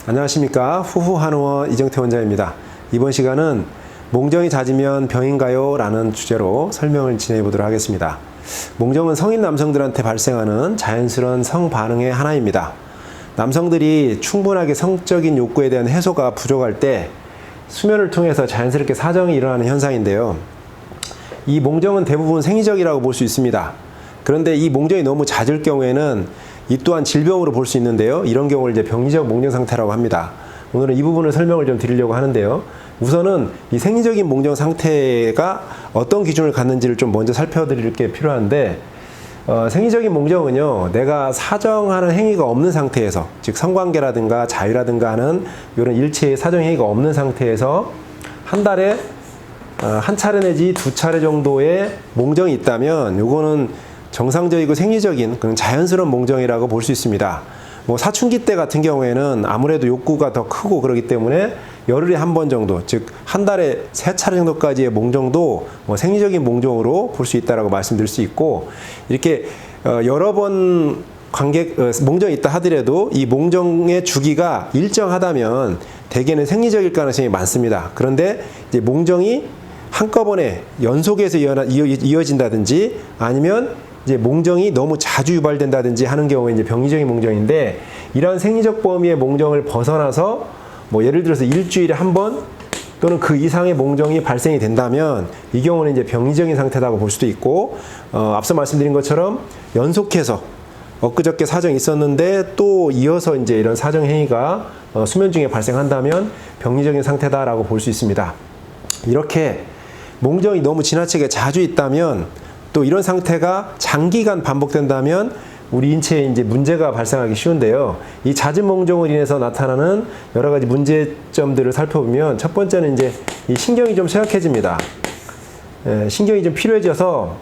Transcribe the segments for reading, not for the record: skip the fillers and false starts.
안녕하십니까. 후후한의원 이정태 원장입니다. 이번 시간은 몽정이 잦으면 병인가요? 라는 주제로 설명을 진행해 보도록 하겠습니다. 몽정은 성인 남성들한테 발생하는 자연스러운 성 반응의 하나입니다. 남성들이 충분하게 성적인 욕구에 대한 해소가 부족할 때 수면을 통해서 자연스럽게 사정이 일어나는 현상인데요. 이 몽정은 대부분 생리적이라고 볼 수 있습니다. 그런데 이 몽정이 너무 잦을 경우에는 이 또한 질병으로 볼 수 있는데요. 이런 경우를 이제 병리적 몽정 상태라고 합니다. 오늘은 이 부분을 설명을 좀 드리려고 하는데요. 우선은 이 생리적인 몽정 상태가 어떤 기준을 갖는지를 좀 먼저 살펴드릴 게 필요한데, 생리적인 몽정은요, 내가 사정하는 행위가 없는 상태에서, 즉 성관계라든가 자유라든가 하는 이런 일체의 사정 행위가 없는 상태에서 한 달에 한 차례 내지 두 차례 정도의 몽정이 있다면 요거는 정상적이고 생리적인 그런 자연스러운 몽정이라고 볼 수 있습니다. 뭐 사춘기 때 같은 경우에는 아무래도 욕구가 더 크고 그렇기 때문에 열흘에 한 번 정도, 즉 한 달에 3차례 정도까지의 몽정도 뭐 생리적인 몽정으로 볼 수 있다라고 말씀드릴 수 있고, 이렇게 여러 번 몽정이 있다 하더라도 이 몽정의 주기가 일정하다면 대개는 생리적일 가능성이 많습니다. 그런데 이제 몽정이 한꺼번에 연속해서 이어진다든지 아니면 이제 몽정이 너무 자주 유발된다든지 하는 경우에 이제 병리적인 몽정인데, 이러한 생리적 범위의 몽정을 벗어나서 뭐 예를 들어서 일주일에 한 번 또는 그 이상의 몽정이 발생이 된다면 이 경우는 이제 병리적인 상태라고 볼 수도 있고, 앞서 말씀드린 것처럼 연속해서 엊그저께 사정이 있었는데 또 이어서 이제 이런 사정 행위가 수면 중에 발생한다면 병리적인 상태다라고 볼 수 있습니다. 이렇게 몽정이 너무 지나치게 자주 있다면, 또 이런 상태가 장기간 반복된다면 우리 인체에 이제 문제가 발생하기 쉬운데요. 이 잦은 몽정으로 인해서 나타나는 여러 가지 문제점들을 살펴보면, 첫 번째는 이제 이 신경이 좀 쇠약해집니다. 신경이 좀 필요해져서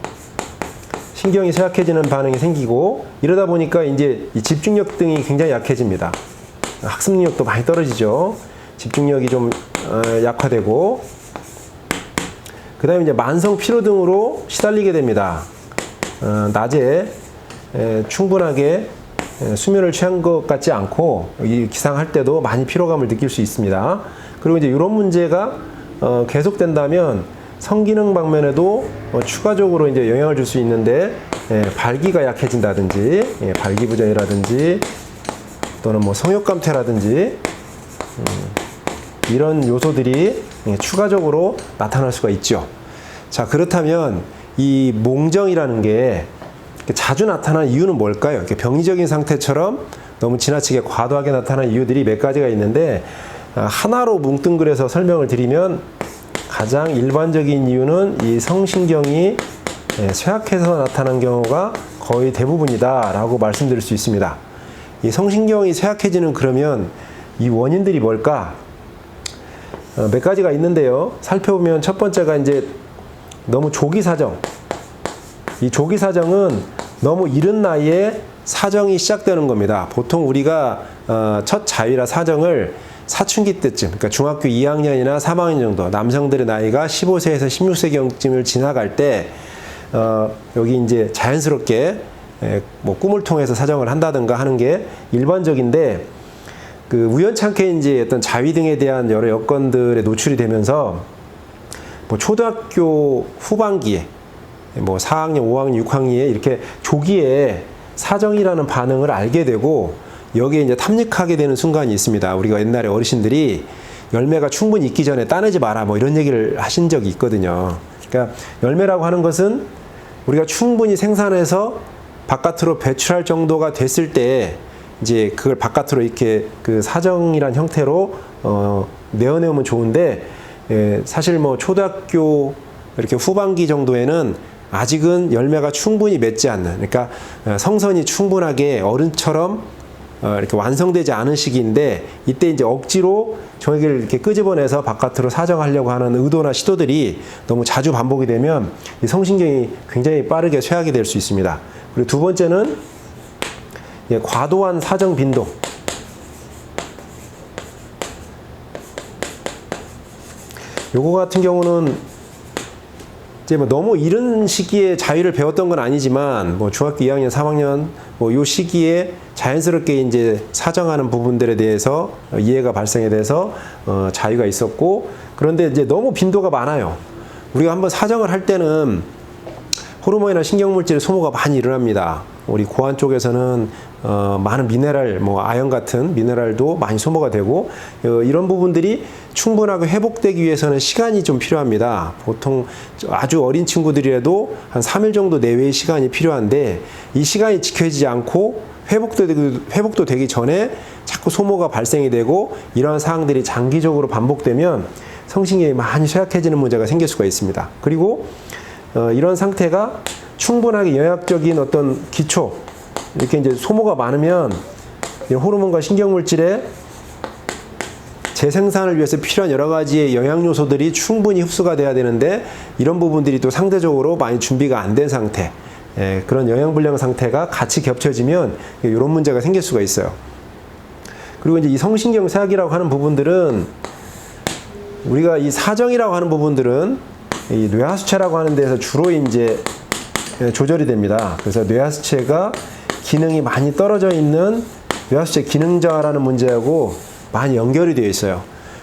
신경이 쇠약해지는 반응이 생기고, 이러다 보니까 이제 이 집중력 등이 굉장히 약해집니다. 학습 능력도 많이 떨어지죠. 집중력이 좀 약화되고, 그 다음에 이제 만성 피로 등으로 시달리게 됩니다. 낮에 충분하게 수면을 취한 것 같지 않고 기상할 때도 많이 피로감을 느낄 수 있습니다. 그리고 이제 이런 문제가 계속된다면 성기능 방면에도 추가적으로 이제 영향을 줄 수 있는데, 발기가 약해진다든지, 발기부전이라든지 또는 뭐 성욕감퇴라든지 이런 요소들이 추가적으로 나타날 수가 있죠. 자, 그렇다면 이 몽정이라는 게 자주 나타나는 이유는 뭘까요? 이렇게 병리적인 상태처럼 너무 지나치게 과도하게 나타나는 이유들이 몇 가지가 있는데, 하나로 뭉뚱그려서 설명을 드리면 가장 일반적인 이유는 이 성신경이 쇠약해서 나타난 경우가 거의 대부분이다 라고 말씀드릴 수 있습니다. 이 성신경이 쇠약해지는 그러면 이 원인들이 뭘까? 몇 가지가 있는데요. 살펴보면 첫 번째가 이제 너무 조기 사정. 이 조기 사정은 너무 이른 나이에 사정이 시작되는 겁니다. 보통 우리가 첫 자위라 사정을 사춘기 때쯤, 그러니까 중학교 2학년이나 3학년 정도, 남성들의 나이가 15세에서 16세경쯤을 지나갈 때 여기 이제 자연스럽게 뭐 꿈을 통해서 사정을 한다든가 하는 게 일반적인데, 그 우연찮게 이제 어떤 자위 등에 대한 여러 여건들에 노출이 되면서 뭐 초등학교 후반기에 뭐 4학년, 5학년, 6학년에 이렇게 조기에 사정이라는 반응을 알게 되고 여기에 이제 탐닉하게 되는 순간이 있습니다. 우리가 옛날에 어르신들이 열매가 충분히 익기 전에 따내지 마라 뭐 이런 얘기를 하신 적이 있거든요. 그러니까 열매라고 하는 것은 우리가 충분히 생산해서 바깥으로 배출할 정도가 됐을 때 이제 그걸 바깥으로 이렇게 그 사정이란 형태로 내어내오면 좋은데, 사실 뭐 초등학교 이렇게 후반기 정도에는 아직은 열매가 충분히 맺지 않는, 그러니까 성선이 충분하게 어른처럼 이렇게 완성되지 않은 시기인데, 이때 이제 억지로 저기를 이렇게 끄집어내서 바깥으로 사정하려고 하는 의도나 시도들이 너무 자주 반복이 되면 이 성신경이 굉장히 빠르게 쇠하게 될 수 있습니다. 그리고 두 번째는 과도한 사정 빈도. 요거 같은 경우는 이제 뭐 너무 이른 시기에 자위를 배웠던 건 아니지만, 뭐 중학교 2학년, 3학년 뭐 요 시기에 자연스럽게 이제 사정하는 부분들에 대해서 이해가 발생에 대해서 자유가 있었고, 그런데 이제 너무 빈도가 많아요. 우리가 한번 사정을 할 때는 호르몬이나 신경물질 소모가 많이 일어납니다. 우리 고환 쪽에서는 많은 미네랄, 뭐 아연 같은 미네랄도 많이 소모가 되고, 이런 부분들이 충분하게 회복되기 위해서는 시간이 좀 필요합니다. 보통 아주 어린 친구들이라도 한 3일 정도 내외의 시간이 필요한데, 이 시간이 지켜지지 않고 회복도 되기 전에 자꾸 소모가 발생이 되고, 이러한 사항들이 장기적으로 반복되면 성신경이 많이 쇠약해지는 문제가 생길 수가 있습니다. 그리고 이런 상태가 충분하게 영양적인 어떤 기초, 이렇게 이제 소모가 많으면 호르몬과 신경물질의 재생산을 위해서 필요한 여러 가지의 영양 요소들이 충분히 흡수가 돼야 되는데, 이런 부분들이 또 상대적으로 많이 준비가 안 된 상태, 그런 영양불량 상태가 같이 겹쳐지면 이런 문제가 생길 수가 있어요. 그리고 이제 이 성신경 쇠약이라고 하는 부분들은, 우리가 이 사정이라고 하는 부분들은 이 뇌하수체라고 하는 데서 주로 이제 조절이 됩니다. 그래서 뇌하수체가 기능이 많이 떨어져 있는 뇌하수체 기능저하라는 문제하고 많이 연결이 되어 있어요.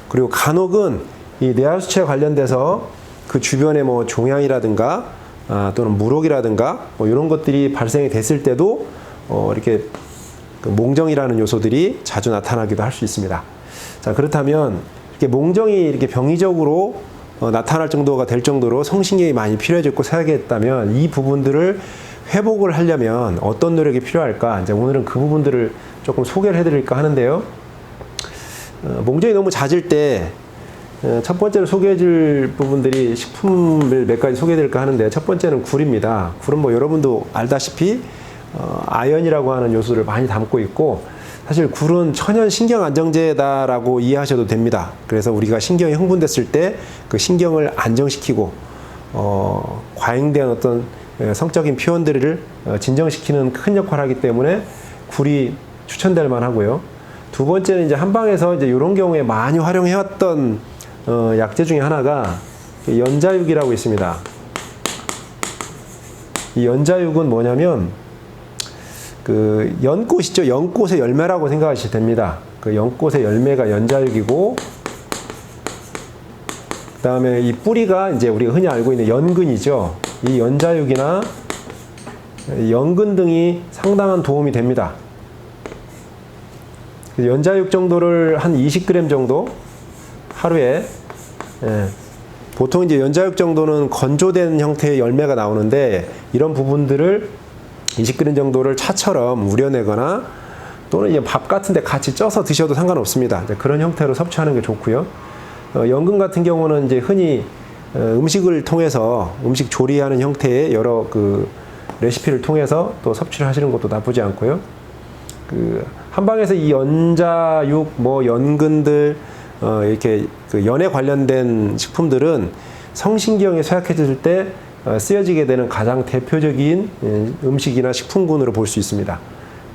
그리고 간혹은 이 뇌하수체 관련돼서 그 주변에 뭐 종양이라든가 또는 물혹이라든가 뭐 이런 것들이 발생이 됐을 때도 이렇게 그 몽정이라는 요소들이 자주 나타나기도 할 수 있습니다. 자, 그렇다면 이렇게 몽정이 이렇게 병리적으로 나타날 정도가 될 정도로 성신경이 많이 필요해졌고 쇠약했다면, 이 부분들을 회복을 하려면 어떤 노력이 필요할까? 이제 오늘은 그 부분들을 조금 소개를 해드릴까 하는데요. 몽정이 너무 잦을 때 첫 번째로 소개해줄 부분들이 식품을 몇 가지 소개해드릴까 하는데, 첫 번째는 굴입니다. 굴은 뭐 여러분도 알다시피 아연이라고 하는 요소를 많이 담고 있고, 사실 굴은 천연 신경 안정제다라고 이해하셔도 됩니다. 그래서 우리가 신경이 흥분됐을 때 그 신경을 안정시키고 과잉된 어떤 성적인 표현들을 진정시키는 큰 역할을 하기 때문에 굴이 추천될 만하고요. 두 번째는 이제 한방에서 이제 이런 경우에 많이 활용해왔던 약재 중에 하나가 연자육이라고 있습니다. 이 연자육은 뭐냐면 그 연꽃 있죠? 연꽃의 열매라고 생각하시면 됩니다. 그 연꽃의 열매가 연자육이고, 그 다음에 이 뿌리가 이제 우리가 흔히 알고 있는 연근이죠. 이 연자육이나 연근 등이 상당한 도움이 됩니다. 연자육 정도를 한 20g 정도 하루에, 보통 이제 연자육 정도는 건조된 형태의 열매가 나오는데, 이런 부분들을 20g 정도를 차처럼 우려내거나 또는 이제 밥 같은 데 같이 쪄서 드셔도 상관없습니다. 이제 그런 형태로 섭취하는 게 좋고요. 연근 같은 경우는 이제 흔히 음식을 통해서 음식 조리하는 형태의 여러 그 레시피를 통해서 또 섭취를 하시는 것도 나쁘지 않고요. 그 한방에서 이 연자육, 뭐 연근들, 이렇게 그 연에 관련된 식품들은 성신경이 쇠약해질 때 쓰여지게 되는 가장 대표적인 음식이나 식품군으로 볼 수 있습니다.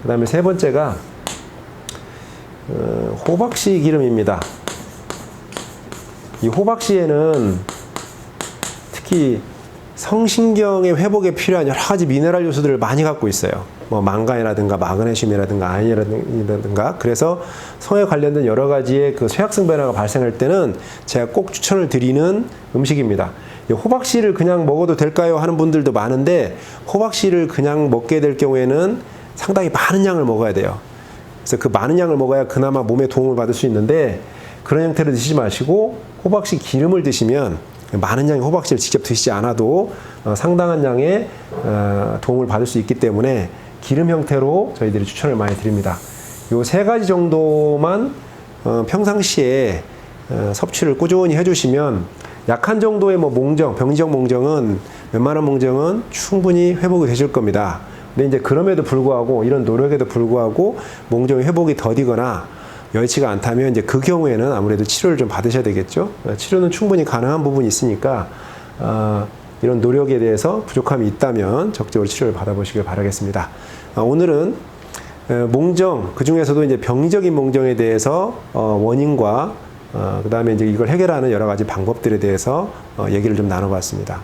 그 다음에 세 번째가 호박씨 기름입니다. 이 호박씨에는 특히 성신경의 회복에 필요한 여러 가지 미네랄 요소들을 많이 갖고 있어요. 뭐 망간이라든가 마그네슘이라든가 아연이라든가. 그래서 성에 관련된 여러 가지의 그 쇠약성 변화가 발생할 때는 제가 꼭 추천을 드리는 음식입니다. 호박씨를 그냥 먹어도 될까요? 하는 분들도 많은데, 호박씨를 그냥 먹게 될 경우에는 상당히 많은 양을 먹어야 돼요. 그래서 그 많은 양을 먹어야 그나마 몸에 도움을 받을 수 있는데, 그런 형태로 드시지 마시고 호박씨 기름을 드시면, 많은 양의 호박씨를 직접 드시지 않아도 상당한 양의 도움을 받을 수 있기 때문에 기름 형태로 저희들이 추천을 많이 드립니다. 요 세 가지 정도만 평상시에 섭취를 꾸준히 해주시면, 약한 정도의 뭐 몽정, 병리적 몽정은, 웬만한 몽정은 충분히 회복이 되실 겁니다. 근데 이제 그럼에도 불구하고, 이런 노력에도 불구하고 몽정이 회복이 더디거나 여의치가 않다면, 이제 그 경우에는 아무래도 치료를 좀 받으셔야 되겠죠. 치료는 충분히 가능한 부분이 있으니까 이런 노력에 대해서 부족함이 있다면 적극적으로 치료를 받아보시길 바라겠습니다. 오늘은 몽정, 그 중에서도 이제 병리적인 몽정에 대해서 원인과 그 다음에 이제 이걸 해결하는 여러 가지 방법들에 대해서 얘기를 좀 나눠봤습니다.